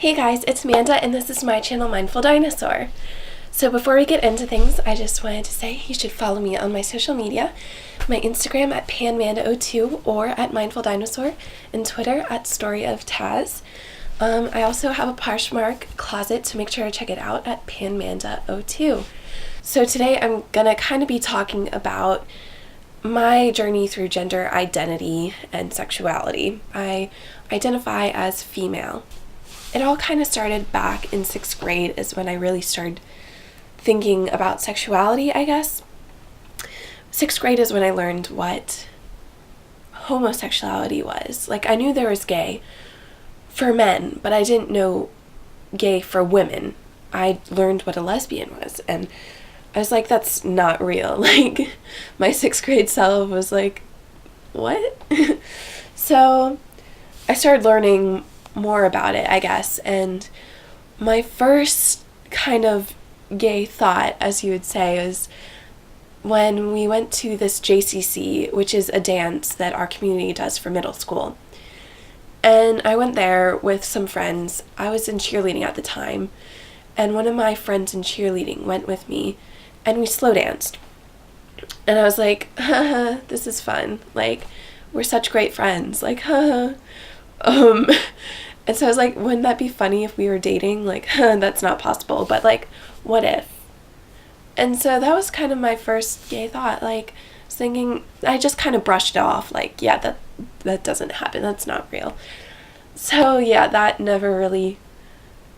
Hey guys, it's Amanda and this is my channel Mindful Dinosaur. So before we get into things, I just wanted to say you should follow me on my social media, my Instagram at panmanda02 or at Mindful Dinosaur, and Twitter at StoryOfTaz. I also have a Poshmark closet, so make sure to check it out at panmanda02. So today I'm gonna kind of be talking about my journey through gender identity and sexuality. I identify as female. It all kind of started back in 6th grade is when I really started thinking about sexuality, I guess. 6th grade is when I learned what homosexuality was. Like, I knew there was gay for men, but I didn't know gay for women. I learned what a lesbian was, and I was like, that's not real. Like, my 6th grade self was like, what? So I started learning more about it, I guess, and my first kind of gay thought, as you would say, is when we went to this JCC, which is a dance that our community does for middle school. And I went there with some friends. I was in cheerleading at the time, and one of my friends in cheerleading went with me, and we slow danced. And I was like, haha, this is fun. Like, we're such great friends. Like, haha. And so I was like, wouldn't that be funny if we were dating? Like, that's not possible, but like, what if? And so that was kind of my first gay thought. Like, I was thinking, I just kind of brushed it off. Like, yeah, that doesn't happen. That's not real. So yeah, that never really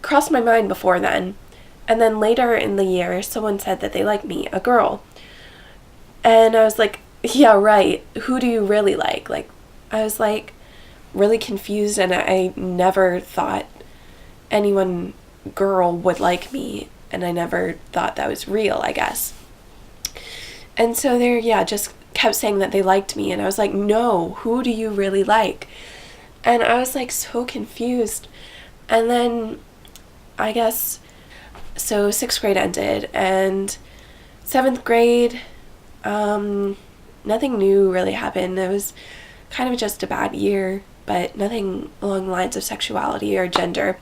crossed my mind before then. And then later in the year, someone said that they liked me, a girl. And I was like, yeah, right. Who do you really like? Like, I was like, really confused, and I never thought anyone girl would like me, and I never thought that was real, I guess. And so they just kept saying that they liked me, and I was like, no, who do you really like? And I was like so confused. And then I guess so 6th grade ended, and 7th grade, nothing new really happened. It was kind of just a bad year, but nothing along the lines of sexuality or gender.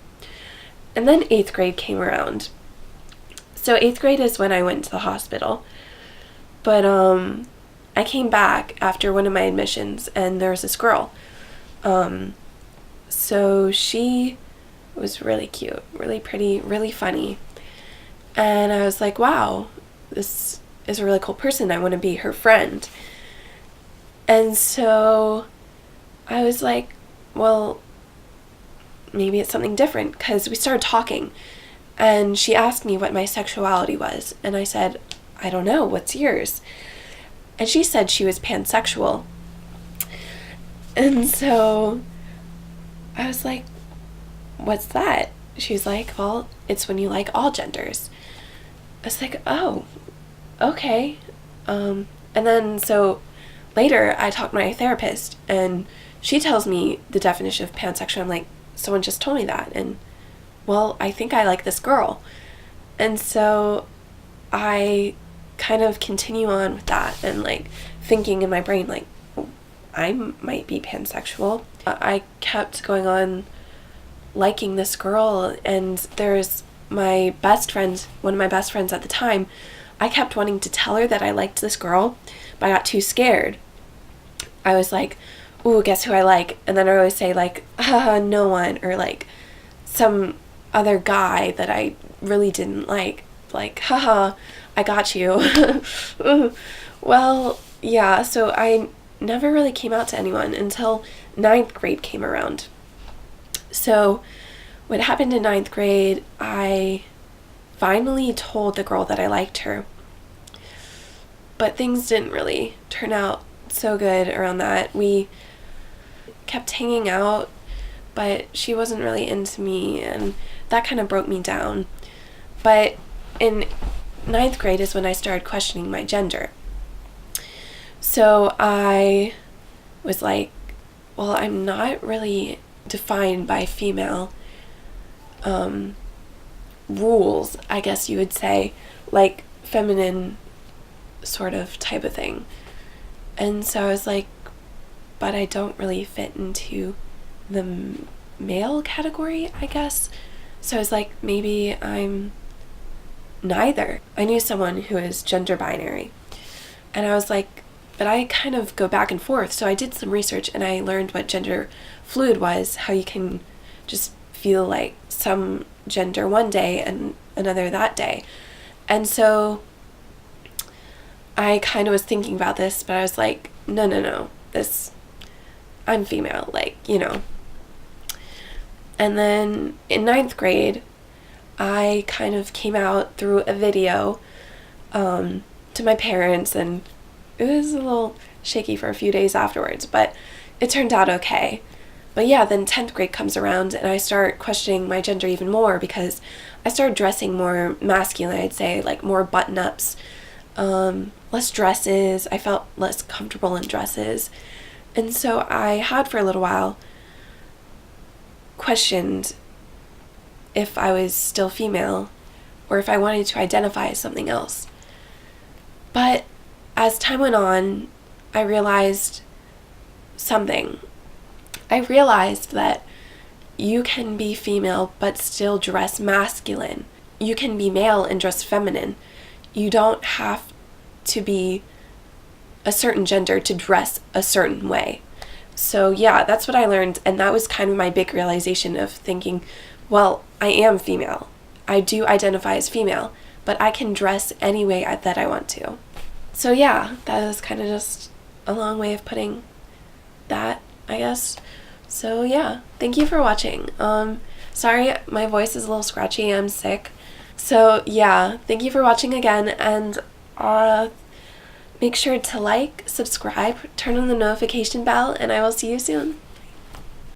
And then 8th grade came around. So 8th grade is when I went to the hospital. But I came back after one of my admissions, and there was this girl. So she was really cute, really pretty, really funny. And I was like, wow, this is a really cool person. I want to be her friend. And so I was like, well, maybe it's something different, because we started talking, and she asked me what my sexuality was, and I said, I don't know, what's yours? And she said she was pansexual. And so I was like, what's that? She's like, well, it's when you like all genders. I was like, oh, okay. And then so later I talked to my therapist, and she tells me the definition of pansexual. I'm like, someone just told me that, and well, I think I like this girl. And so I kind of continue on with that, and like thinking in my brain, like, I might be pansexual. I kept going on liking this girl, and there's my best friend, one of my best friends at the time. I kept wanting to tell her that I liked this girl, but I got too scared. I was like, ooh, guess who I like? And then I always say, like, no one, or like some other guy that I really didn't like, haha, I got you. Well, yeah, so I never really came out to anyone until 9th grade came around. So what happened in 9th grade, I finally told the girl that I liked her, but things didn't really turn out so good around that. We kept hanging out, but she wasn't really into me, and that kind of broke me down. But in 9th grade is when I started questioning my gender. So I was like, well, I'm not really defined by female rules, I guess you would say, like feminine sort of type of thing. And so I was like, but I don't really fit into the male category, I guess. So I was like, maybe I'm neither. I knew someone who is gender binary, and I was like, but I kind of go back and forth. So I did some research and I learned what gender fluid was, how you can just feel like some gender one day and another that day. And so I kind of was thinking about this, but I was like, no, I'm female, like, you know. And then in 9th grade, I kind of came out through a video to my parents, and it was a little shaky for a few days afterwards, but it turned out okay. But yeah, then 10th grade comes around and I start questioning my gender even more, because I started dressing more masculine, I'd say, like more button-ups, less dresses. I felt less comfortable in dresses. And so I had for a little while questioned if I was still female or if I wanted to identify as something else. But as time went on, I realized something. I realized that you can be female but still dress masculine. You can be male and dress feminine. You don't have to be a certain gender to dress a certain way. So yeah, that's what I learned, and that was kind of my big realization of thinking, well, I am female. I do identify as female, but I can dress any way that I want to. So yeah, that was kind of just a long way of putting that, I guess. So yeah, thank you for watching. Sorry, my voice is a little scratchy, I'm sick. So yeah, thank you for watching again, and make sure to like, subscribe, turn on the notification bell, and I will see you soon.